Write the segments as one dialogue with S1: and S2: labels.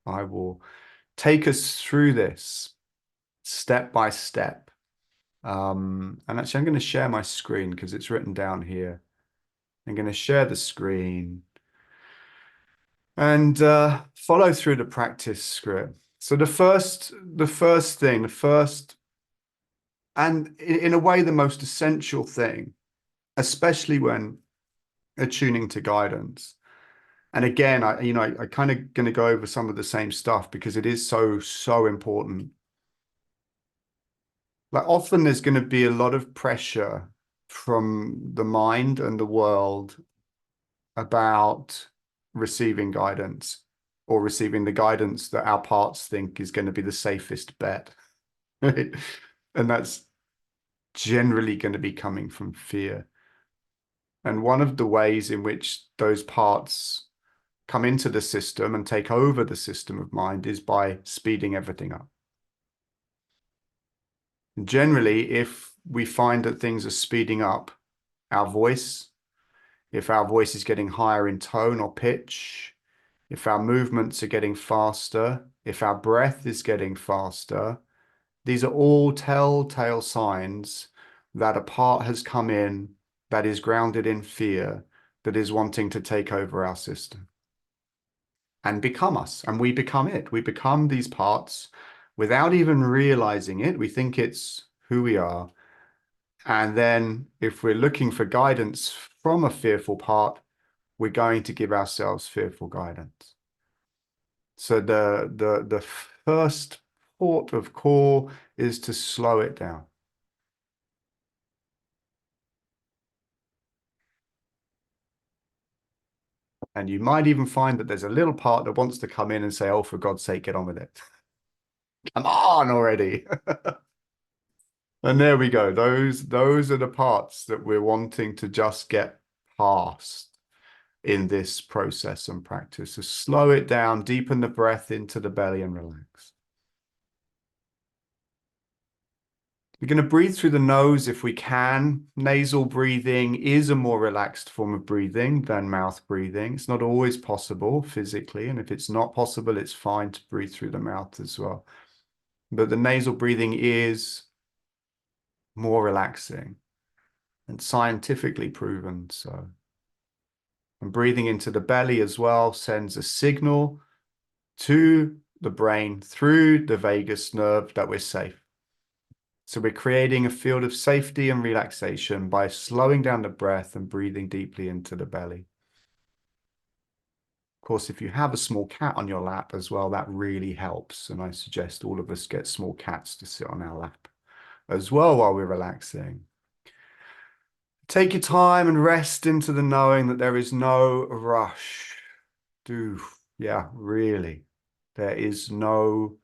S1: I will take us through this step by step. And actually, I'm going to share my screen because it's written down here. I'm going to share the screen and follow through the practice script. So and in a way, the most essential thing, especially when attuning to guidance. And again, I kind of going to go over some of the same stuff because it is so important. Like often there's going to be a lot of pressure from the mind and the world about receiving guidance or receiving the guidance that our parts think is going to be the safest bet. Right? And that's generally going to be coming from fear. And one of the ways in which those parts come into the system and take over the system of mind is by speeding everything up. Generally, if we find that things are speeding up, our voice, if our voice is getting higher in tone or pitch, if our movements are getting faster, if our breath is getting faster, these are all telltale signs that a part has come in that is grounded in fear, that is wanting to take over our system and become us. And we become it. We become these parts without even realizing it. We think it's who we are. And then if we're looking for guidance from a fearful part, we're going to give ourselves fearful guidance. So the first port of call is to slow it down. And you might even find that there's a little part that wants to come in and say, oh, for God's sake, get on with it. Come on already. And there we go. Those are the parts that we're wanting to just get past in this process and practice. So slow it down, deepen the breath into the belly and relax. We're going to breathe through the nose if we can. Nasal breathing is a more relaxed form of breathing than mouth breathing. It's not always possible physically, and if it's not possible, it's fine to breathe through the mouth as well. But the nasal breathing is more relaxing and scientifically proven so. And breathing into the belly as well sends a signal to the brain through the vagus nerve that we're safe. So we're creating a field of safety and relaxation by slowing down the breath and breathing deeply into the belly. Of course, if you have a small cat on your lap as well, that really helps. And I suggest all of us get small cats to sit on our lap as well while we're relaxing. Take your time and rest into the knowing that there is no rush. Yeah, really. There is no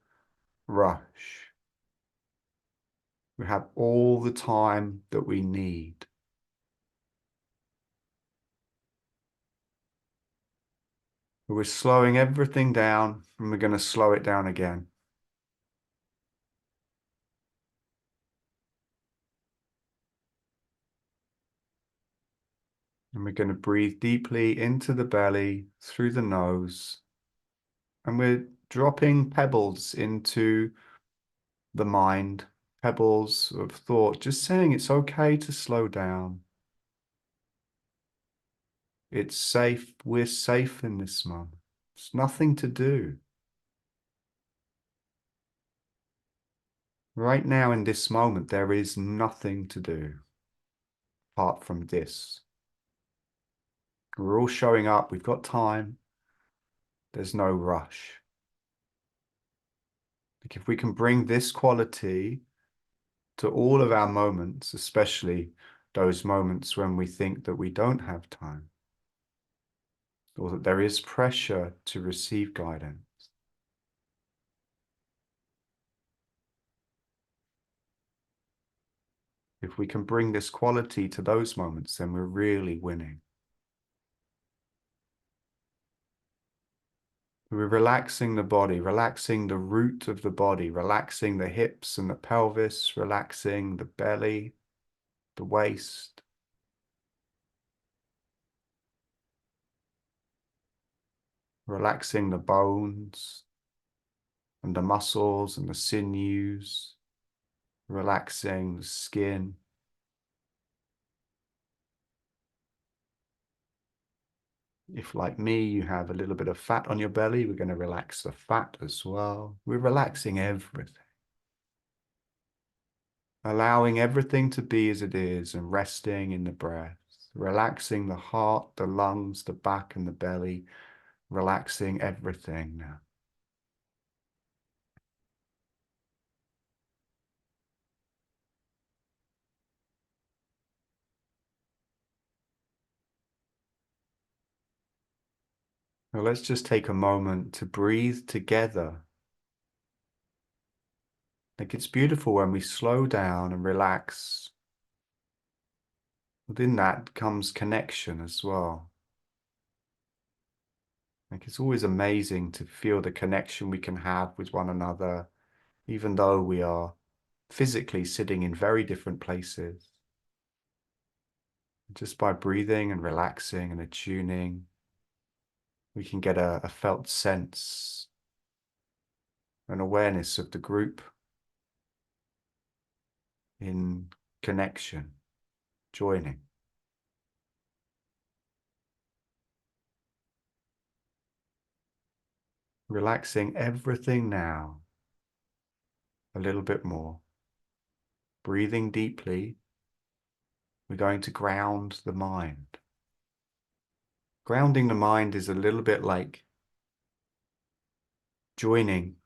S1: rush. We have all the time that we need. We're slowing everything down and we're going to slow it down again. And we're going to breathe deeply into the belly, through the nose. And we're dropping pebbles into the mind, pebbles of thought, just saying it's okay to slow down. It's safe. We're safe in this moment. There's nothing to do. Right now in this moment, there is nothing to do apart from this. We're all showing up. We've got time. There's no rush. Like if we can bring this quality to all of our moments, especially those moments when we think that we don't have time, or that there is pressure to receive guidance. If we can bring this quality to those moments, then we're really winning. We're relaxing the body, relaxing the root of the body, relaxing the hips and the pelvis, relaxing the belly, the waist. Relaxing the bones. and the muscles and the sinews, relaxing the skin. If, like me, you have a little bit of fat on your belly, we're going to relax the fat as well. We're relaxing everything, allowing everything to be as it is and resting in the breath, relaxing the heart, the lungs, the back, and the belly, relaxing everything now. Now let's just take a moment to breathe together. Like, it's beautiful when we slow down and relax. Within that comes connection as well. Like, it's always amazing to feel the connection we can have with one another, even though we are physically sitting in very different places. Just by breathing and relaxing and attuning, we can get a felt sense, an awareness of the group in connection, joining. Relaxing everything now, a little bit more. Breathing deeply, we're going to ground the mind. Grounding the mind is a little bit like joining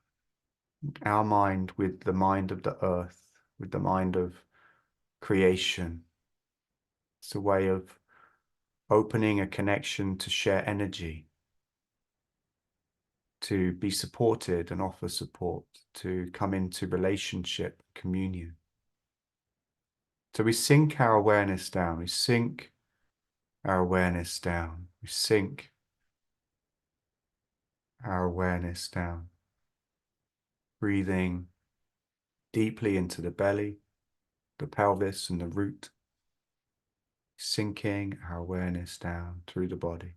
S1: our mind with the mind of the earth, with the mind of creation. It's a way of opening a connection to share energy, to be supported and offer support, to come into relationship, communion. So we sink our awareness down, we sink our awareness down, we sink our awareness down, breathing deeply into the belly, the pelvis and the root, sinking our awareness down through the body.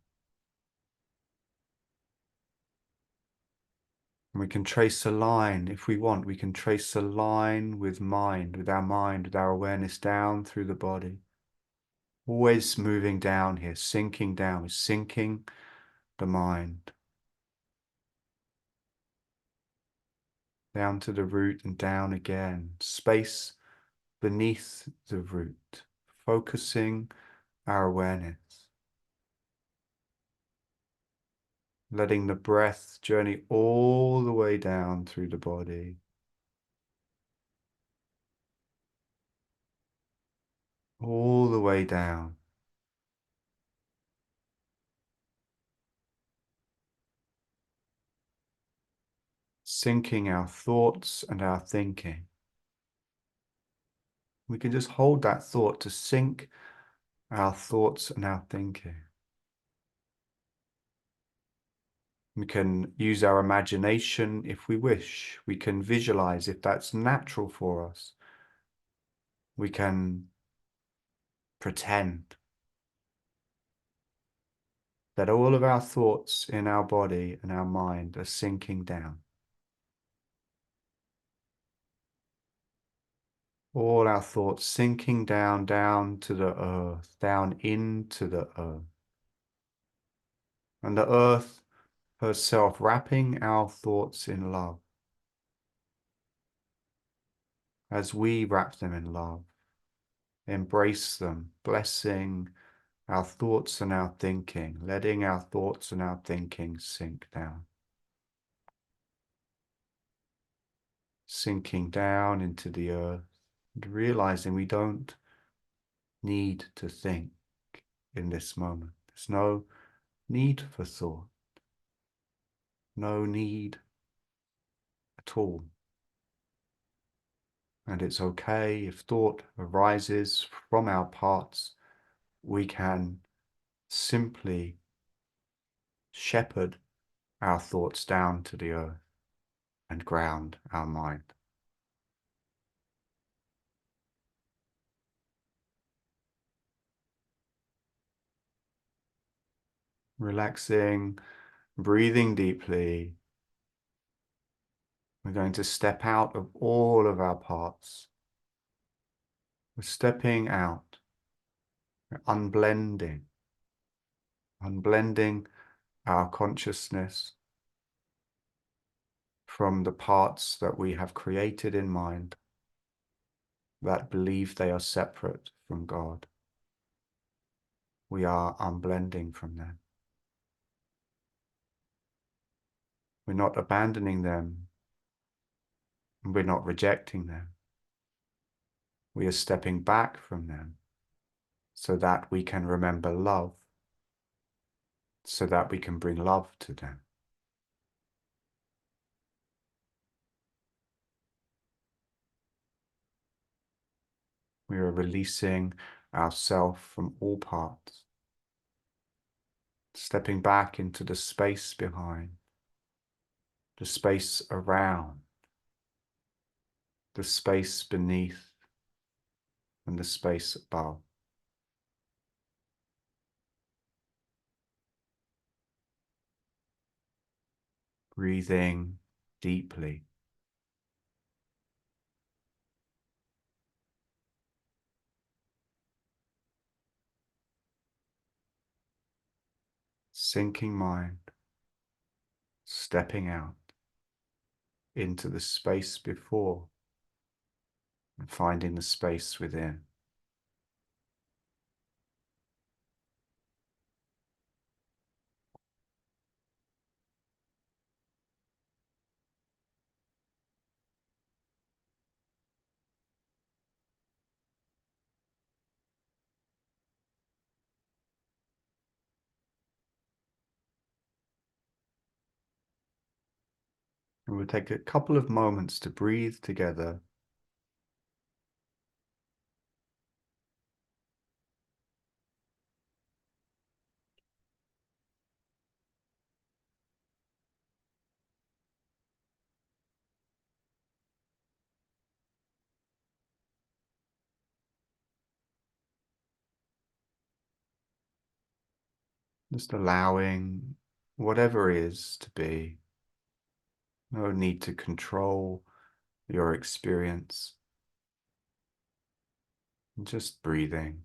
S1: And we can trace a line, if we want, we can trace a line with mind, with our awareness down through the body. Always moving down here, sinking down, sinking the mind. Down to the root and down again. Space beneath the root, focusing our awareness. Letting the breath journey all the way down through the body. All the way down. Sinking our thoughts and our thinking. We can just hold that thought to sink our thoughts and our thinking. We can use our imagination if we wish. We can visualize if that's natural for us. We can pretend that all of our thoughts in our body and our mind are sinking down. All our thoughts sinking down, down to the earth, down into the earth. And the earth herself wrapping our thoughts in love as we wrap them in love, embrace them, blessing our thoughts and our thinking, letting our thoughts and our thinking sink down. Sinking down into the earth and realizing we don't need to think in this moment. There's no need for thought, no need at all. And it's okay if thought arises from our parts, we can simply shepherd our thoughts down to the earth and ground our mind. Relaxing, breathing deeply, We're going to step out of all of our parts. We're stepping out, we're unblending our consciousness from the parts that we have created in mind that believe they are separate from God. We are unblending from them. We're not abandoning them. We're not rejecting them. We are stepping back from them so that we can remember love, so that we can bring love to them. We are releasing ourselves from all parts, stepping back into the space behind, the space around, the space beneath, and the space above. Breathing deeply. Sinking mind, stepping out into the space before and finding the space within. And we'll take a couple of moments to breathe together. Just allowing whatever is to be. No need to control your experience. Just breathing.